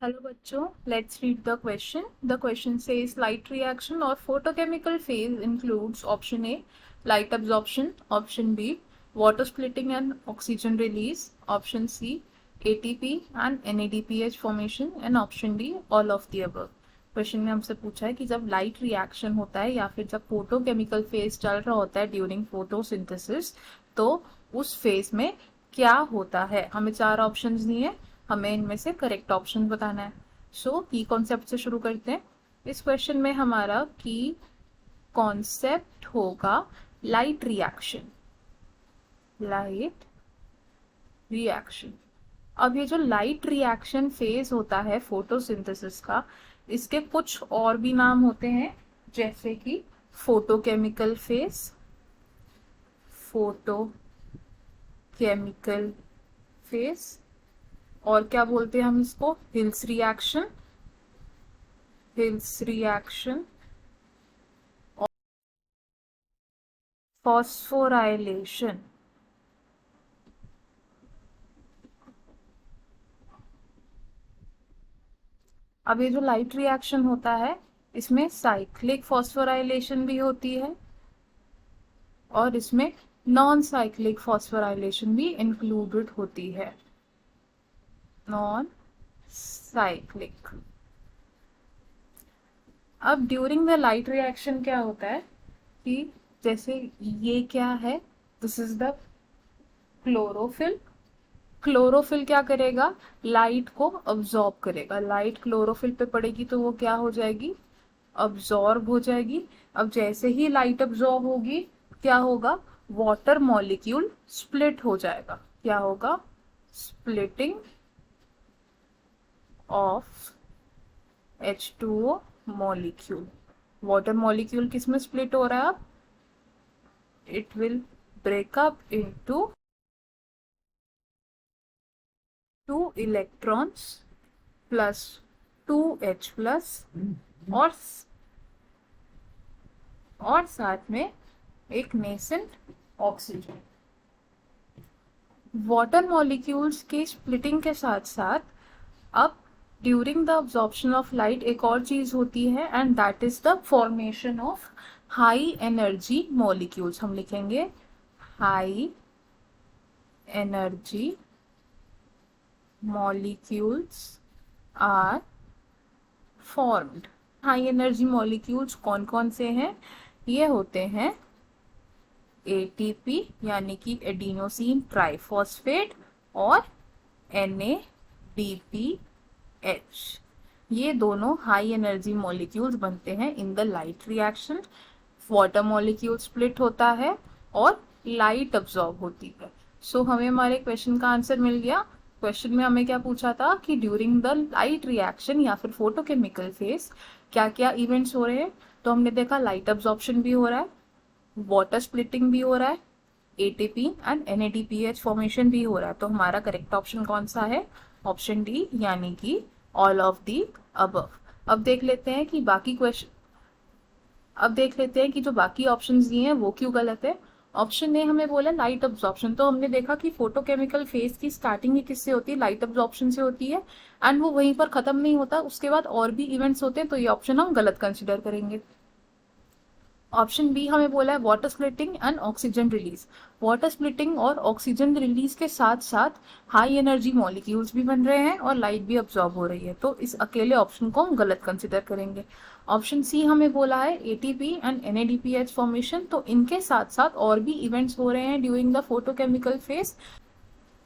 Hello बच्चों, let's read the question. The question says light reaction or photochemical phase includes option A, light absorption, option B, water splitting and oxygen release, option C, ATP and NADPH formation and option D, all of the above. Question में हमसे पूछा है कि जब light reaction होता है या फिर जब फोटोकेमिकल फेज चल रहा होता है ड्यूरिंग फोटोसिंथेसिस, तो उस फेज में क्या होता है। हमें चार ऑप्शंस दिए, हमें इनमें से करेक्ट ऑप्शन बताना है। सो की कॉन्सेप्ट से शुरू करते हैं। इस क्वेश्चन में हमारा की कॉन्सेप्ट होगा लाइट रिएक्शन। Light reaction. अब ये जो लाइट रिएक्शन फेज होता है फोटोसिंथेसिस का, इसके कुछ और भी नाम होते हैं, जैसे कि फोटोकेमिकल फेज, फोटोकेमिकल फेज, और क्या बोलते हैं हम इसको, hills reaction, hills reaction, phosphorylation. अब ये जो लाइट रिएक्शन होता है, इसमें साइक्लिक फॉस्फोराइलेशन भी होती है और इसमें नॉन साइक्लिक फॉस्फोराइलेशन भी इंक्लूडेड होती है। Non cyclic. अब ड्यूरिंग द लाइट रिएक्शन क्या होता है कि जैसे ये क्या है, this is the chlorophyll. Chlorophyll क्या करेगा, लाइट को अब्सॉर्ब करेगा। लाइट क्लोरोफिल पे पड़ेगी तो वो क्या हो जाएगी, अब्सॉर्ब हो जाएगी। अब जैसे ही लाइट अब्सॉर्ब होगी, क्या होगा, वाटर मॉलिक्यूल स्प्लिट हो जाएगा। क्या होगा, splitting of H2O molecule. Water molecule किस में स्प्लिट हो रहा है, अब it will break up into 2 electrons plus 2H plus और साथ में एक नेसेंट ऑक्सीजन। वाटर मॉलिक्यूल्स के स्प्लिटिंग के साथ साथ अब during the absorption of light एक और चीज होती है, and that is the formation of high energy molecules. हम लिखेंगे high energy molecules are formed. High energy molecules कौन कौन से हैं, ये होते हैं एटीपी यानी कि एडिनोसिन ट्राइफॉस्फेट और NADPH। ये दोनों हाई एनर्जी मॉलिक्यूल्स बनते हैं in the light reaction. Water molecule split होता है और लाइट अब्सॉर्ब होती है। सो हमें हमारे क्वेश्चन का आंसर मिल गया। क्वेश्चन में हमें क्या पूछा था कि ड्यूरिंग द लाइट रिएक्शन या फिर फोटोकेमिकल फेज क्या क्या इवेंट्स हो रहे हैं। तो हमने देखा लाइट अब्सॉर्प्शन भी हो रहा है, वाटर स्प्लिटिंग भी हो रहा है, ATP एंड NADPH फॉर्मेशन भी हो रहा है। तो हमारा करेक्ट ऑप्शन कौन सा है, ऑप्शन डी, यानी कि ऑल ऑफ दी अबव। अब देख लेते हैं कि बाकी क्वेश्चन, अब देख लेते हैं कि जो बाकी ऑप्शंस दिए हैं वो क्यों गलत है। ऑप्शन ए हमें बोला लाइट अब्जॉर्प्शन, तो हमने देखा कि फोटोकेमिकल फेज की स्टार्टिंग ही किससे होती है, लाइट अब्जॉर्प्शन से होती है, एंड वो वहीं पर खत्म नहीं होता, उसके बाद और भी इवेंट्स होते हैं। तो ये ऑप्शन हम गलत कंसिडर करेंगे। ऑप्शन बी हमें बोला है water splitting and oxygen release. Water splitting और ऑक्सीजन रिलीज के साथ साथ हाई एनर्जी मॉलिक्यूल्स भी बन रहे हैं और लाइट भी अब्सॉर्ब हो रही है, तो इस अकेले ऑप्शन को हम गलत कंसिडर करेंगे। ऑप्शन सी हमें बोला है ATP एंड NADPH फॉर्मेशन, तो इनके साथ साथ और भी इवेंट्स हो रहे हैं ड्यूरिंग द फोटोकेमिकल फेज,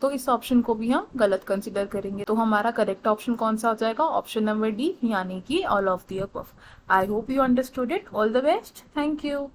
तो इस ऑप्शन को भी हम गलत कंसिडर करेंगे। तो हमारा करेक्ट ऑप्शन कौन सा हो जाएगा, ऑप्शन नंबर डी, यानी कि all of the above. I hope you understood it. All the best, thank you.